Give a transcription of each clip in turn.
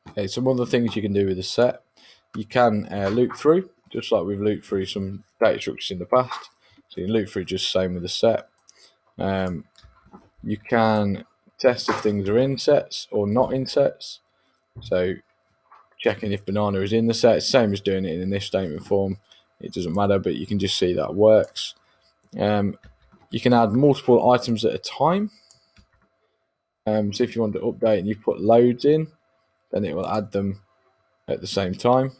Okay, some other things you can do with a set. You can loop through, just like we've looped through some data structures in the past. So you can loop through just the same with a set. You can test if things are in sets or not in sets. So checking if banana is in the set, same as doing it in if statement form. It doesn't matter, but you can just see that works. You can add multiple items at a time. So if you want to update and you put loads in, then it will add them at the same time.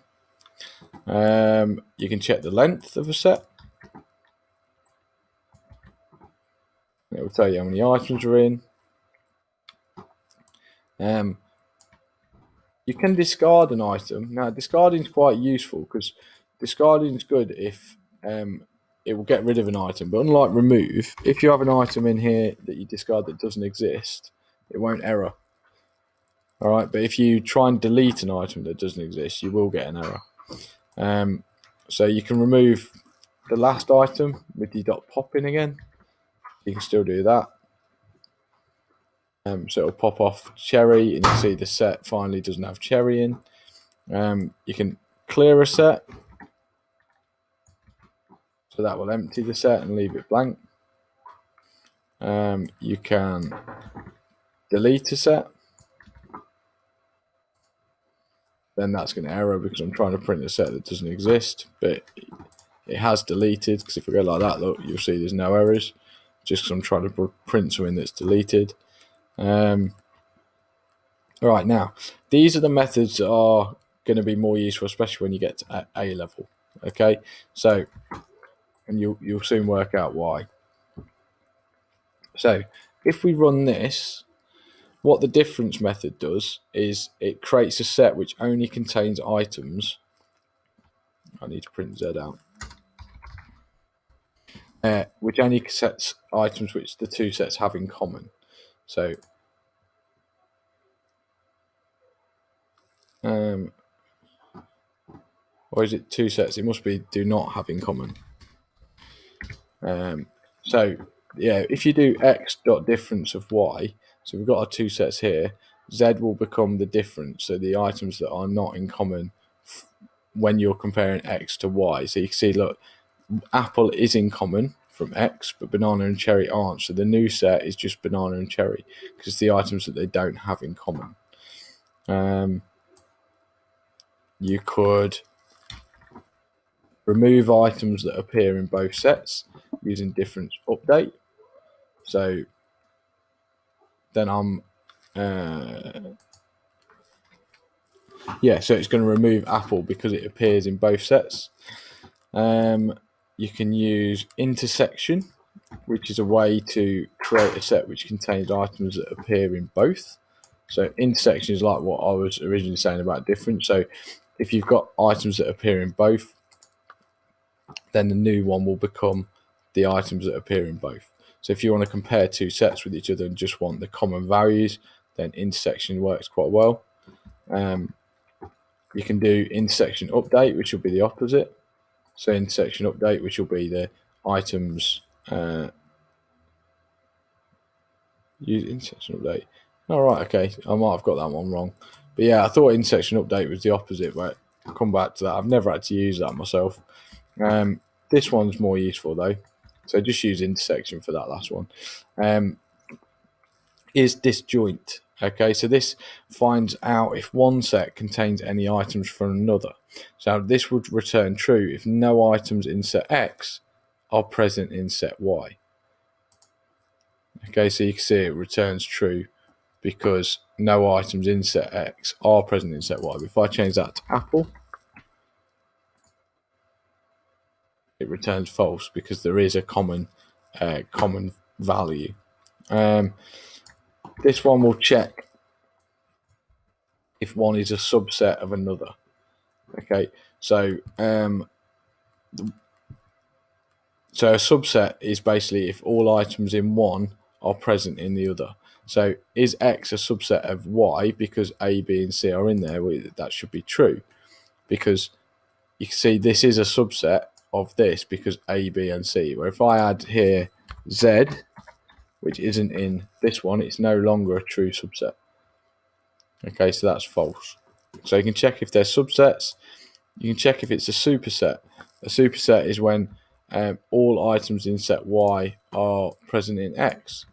You can check the length of a set. It will tell you how many items are in. You can discard an item. Now, discarding is quite useful because discarding is good if it will get rid of an item. But unlike remove, if you have an item in here that you discard that doesn't exist, it won't error. All right, but if you try and delete an item that doesn't exist, you will get an error. So you can remove the last item with the .pop in again. You can still do that. So it'll pop off cherry, and you see the set finally doesn't have cherry in. You can clear a set, so that will empty the set and leave it blank. You can delete a set, then that's going to error because I'm trying to print a set that doesn't exist, but it has deleted, because if I go like that, look, you'll see there's no errors, just because I'm trying to print something that's deleted. Right, now, these are the methods that are going to be more useful, especially when you get to A level. Okay, so, and you'll soon work out why. So, if we run this, what the difference method does is it creates a set which only contains items. I need to print Z out. Which only sets items which the two sets have in common. So, or is it two sets? It must be do not have in common. So, yeah, if you do x dot difference of y, so we've got our two sets here, z will become the difference, so the items that are not in common when you're comparing x to y. So you can see, look, apple is in common from x, but banana and cherry aren't. So the new set is just banana and cherry because it's the items that they don't have in common. You could remove items that appear in both sets using difference update. So then so it's going to remove apple because it appears in both sets. You can use intersection, which is a way to create a set which contains items that appear in both. So intersection is like what I was originally saying about difference. So if you've got items that appear in both, then the new one will become the items that appear in both. So if you want to compare two sets with each other and just want the common values, then intersection works quite well. You can do intersection update, which will be the opposite. So intersection update, which will be the items. Use intersection update. All right, okay. I might have got that one wrong. But yeah, I thought intersection update was the opposite, but I'll come back to that. I've never had to use that myself. This one's more useful though. So just use intersection for that last one. Is disjoint. Okay, so this finds out if one set contains any items from another. So this would return true if no items in set X are present in set Y. Okay, so you can see it returns true because no items in set X are present in set Y. But if I change that to apple, it returns false because there is a common value. This one will check if one is a subset of another. Okay, so a subset is basically if all items in one are present in the other. So is X a subset of Y because A, B, and C are in there? Well, that should be true because you can see this is a subset of this because A, B, and C. Where if I add here Z, which isn't in this one, it's no longer a true subset. Okay, so that's false. So you can check if they're subsets. You can check if it's a superset. A superset is when all items in set Y are present in X.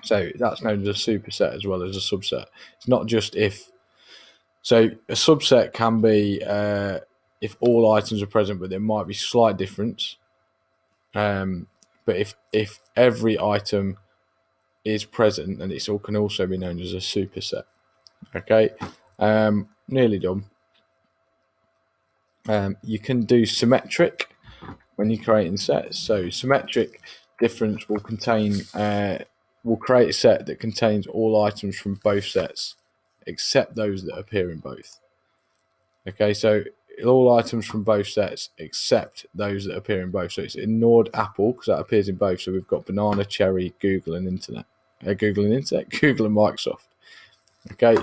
So that's known as a superset as well as a subset. It's not just if. So a subset can be if all items are present, but there might be slight difference. But if every item is present, then it can also be known as a superset. Okay, nearly done. You can do symmetric when you're creating sets. So symmetric difference will create a set that contains all items from both sets, except those that appear in both. Okay, so all items from both sets except those that appear in both. So it's ignored Apple because that appears in both. So we've got banana, cherry, Google, and internet. Google and Microsoft. Okay,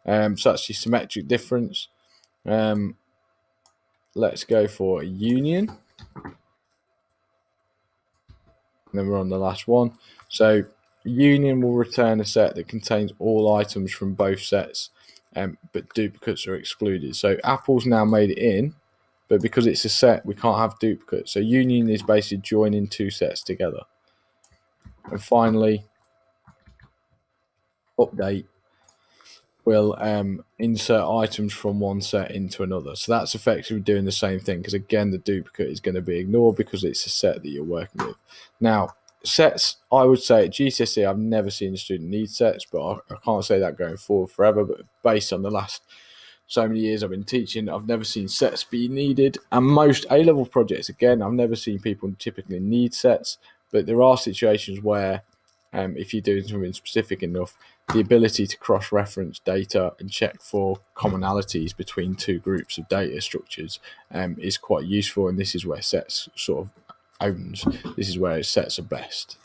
so that's your symmetric difference. Let's go for a union. And then we're on the last one. So union will return a set that contains all items from both sets, but duplicates are excluded. So Apple's now made it in, but because it's a set, we can't have duplicates. So union is basically joining two sets together. And finally, update will insert items from one set into another. So that's effectively doing the same thing, because again, the duplicate is going to be ignored because it's a set that you're working with. Now, sets, I would say at GCSE, I've never seen a student need sets, but I can't say that going forward forever. But based on the last so many years I've been teaching, I've never seen sets be needed. And most A-level projects, again, I've never seen people typically need sets, but there are situations where if you're doing something specific enough, the ability to cross-reference data and check for commonalities between two groups of data structures is quite useful, and this is where sets sort of owns. This is where sets are best.